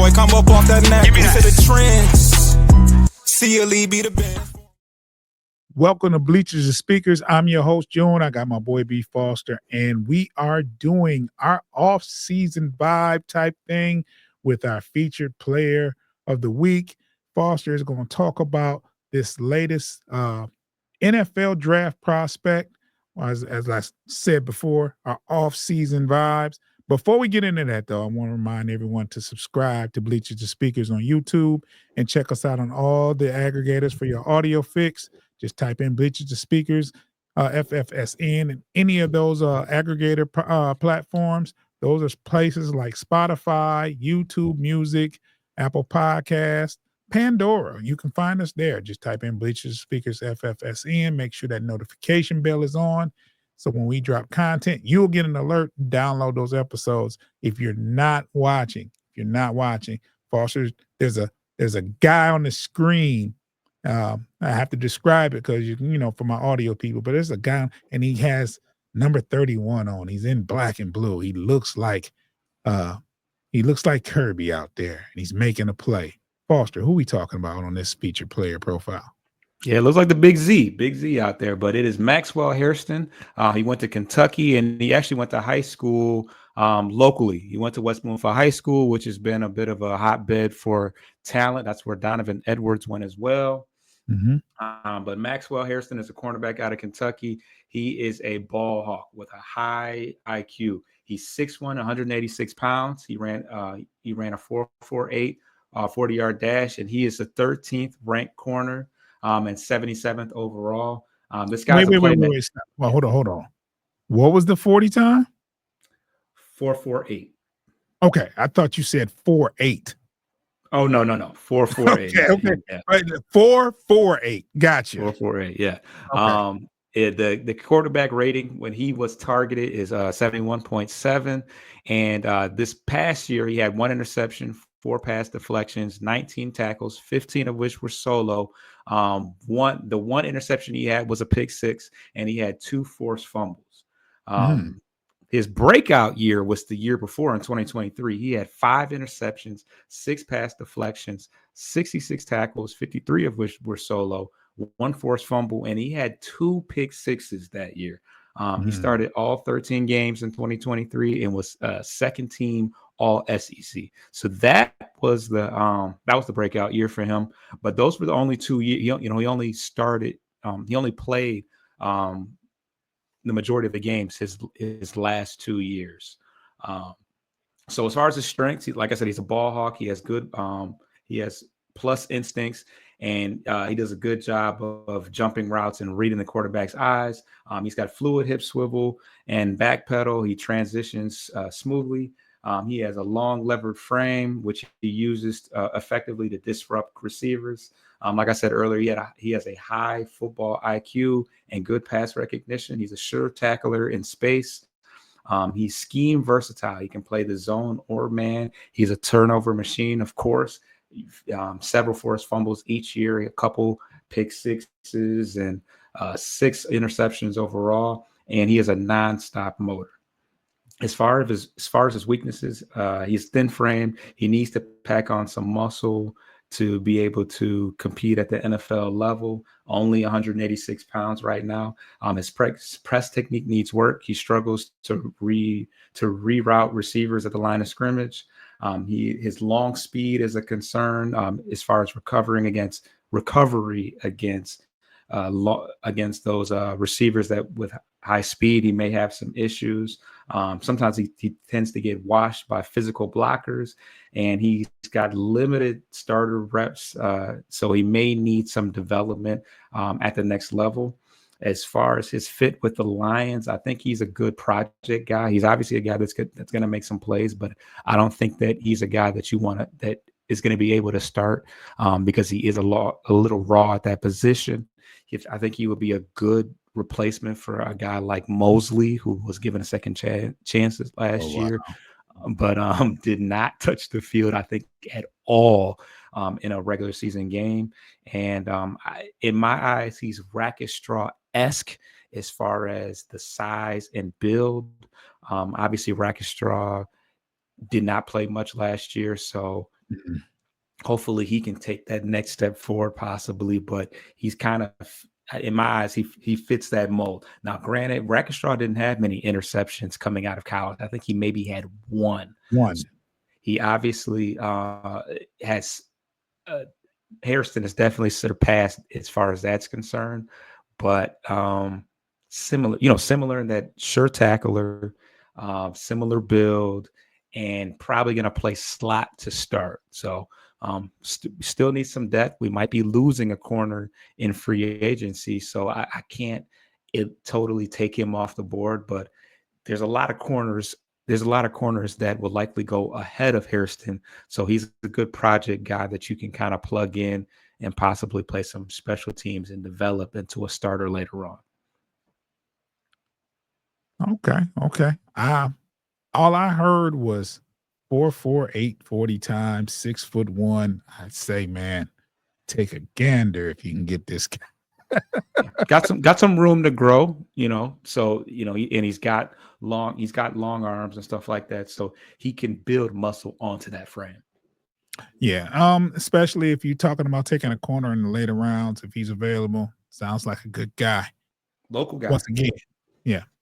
boy, come up off that neck. Into the trends. CLE be the band. Welcome to Bleachers and Speakers. I'm your host, June. I got my boy B Foster, and we are doing our off-season vibe type thing with our featured player of the week. Foster is going to talk about this latest NFL draft prospect, as I said before, our off-season vibes. Before we get into that, though, I want to remind everyone to subscribe to Bleachers and Speakers on YouTube and check us out on all the aggregators for your audio fix. Just type in Bleachers and Speakers, FFSN, and any of those aggregator platforms. Those are places like Spotify, YouTube Music, Apple Podcasts, Pandora. You can find us there. Just type in Bleachers and Speakers, FFSN. Make sure that notification bell is on. So when we drop content, you'll get an alert and download those episodes. If you're not watching, Foster, there's a guy on the screen. I have to describe it because you know, for my audio people, but there's a guy and he has number 31 on. He's in black and blue. He looks like Kirby out there, and he's making a play. Foster, who we talking about on this featured player profile? Yeah, it looks like the Big Z out there, but it is Maxwell Hairston. He went to Kentucky, and he actually went to high school locally. He went to Westmoreland High School, which has been a bit of a hotbed for talent. That's where Donovan Edwards went as well. Mm-hmm. But Maxwell Hairston is a cornerback out of Kentucky. He is a ball hawk with a high IQ. He's 6'1", 186 pounds. He ran a 4.48 40-yard dash, and he is the 13th ranked corner. And 77th overall. This guy's wait. Well, hold on. What was the 40 time? 4.48. Okay, I thought you said 4.8. Oh no, 4.48. Okay. Yeah. Right, 4.48. Gotcha. 4.48. Yeah. Okay. The quarterback rating when he was targeted is 71.7, and this past year he had 1 interception, 4 pass deflections, 19 tackles, 15 of which were solo. The one interception he had was a pick 6, and he had 2 forced fumbles. His breakout year was the year before in 2023. He had 5 interceptions, 6 pass deflections, 66 tackles, 53 of which were solo, 1 forced fumble, and he had 2 pick 6s that year. He started all 13 games in 2023 and was second team all SEC. So that was the breakout year for him. But those were the only 2 years. He only started. He only played the majority of the games his last 2 years. So as far as his strengths, like I said, he's a ball hawk. He has good. He has plus instincts, and he does a good job of jumping routes and reading the quarterback's eyes. He's got fluid hip swivel and back pedal. He transitions smoothly. He has a long levered frame, which he uses effectively to disrupt receivers. Like I said earlier, he has a high football IQ and good pass recognition. He's a sure tackler in space. He's scheme versatile. He can play the zone or man. He's a turnover machine, of course. Several forced fumbles each year, a couple pick 6s, and 6 interceptions overall. And he has a nonstop motor. As far as his weaknesses, he's thin framed. He needs to pack on some muscle to be able to compete at the NFL level. Only 186 pounds right now. His press technique needs work. He struggles to reroute receivers at the line of scrimmage. His long speed is a concern as far as recovery against those receivers that with high speed, he may have some issues. Sometimes he tends to get washed by physical blockers, and he's got limited starter reps. So he may need some development at the next level. As far as his fit with the Lions, I think he's a good project guy. He's obviously a guy that's going to make some plays, but I don't think that he's a guy that that is going to be able to start because he is a little raw at that position. I think he would be a good replacement for a guy like Mosley, who was given a second chance last year, but did not touch the field, I think, at all in a regular season game. And in my eyes, he's Racket Straw-esque as far as the size and build. Obviously, Racket Straw did not play much last year, so Mhm. Hopefully he can take that next step forward possibly, but he's kind of, in my eyes, he fits that mold. Now, granted, Rackstraw didn't have many interceptions coming out of college. I think he maybe had one. One. He obviously has Hairston has definitely surpassed as far as that's concerned, but similar in that sure tackler, similar build, and probably going to play slot to start. So still need some depth. We might be losing a corner in free agency, so I can't totally take him off the board, but there's a lot of corners. There's a lot of corners that will likely go ahead of Hairston. So he's a good project guy that you can kind of plug in and possibly play some special teams and develop into a starter later on. Okay. All I heard was 4'4", 40 times, 6'1". I'd say, man, take a gander if you can get this guy. got some room to grow, so he's got long arms and stuff like that, so he can build muscle onto that frame. Yeah, especially if you're talking about taking a corner in the later rounds, if he's available. Sounds like a good guy. Local guy.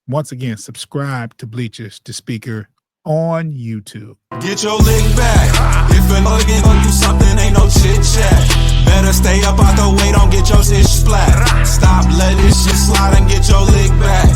Once again, subscribe to Bleachers to Speaker on YouTube. Get your lick back. If a nigga gon' do something, ain't no chit chat. Better stay up out the way, don't get your shit splat. Stop letting shit slide and get your lick back.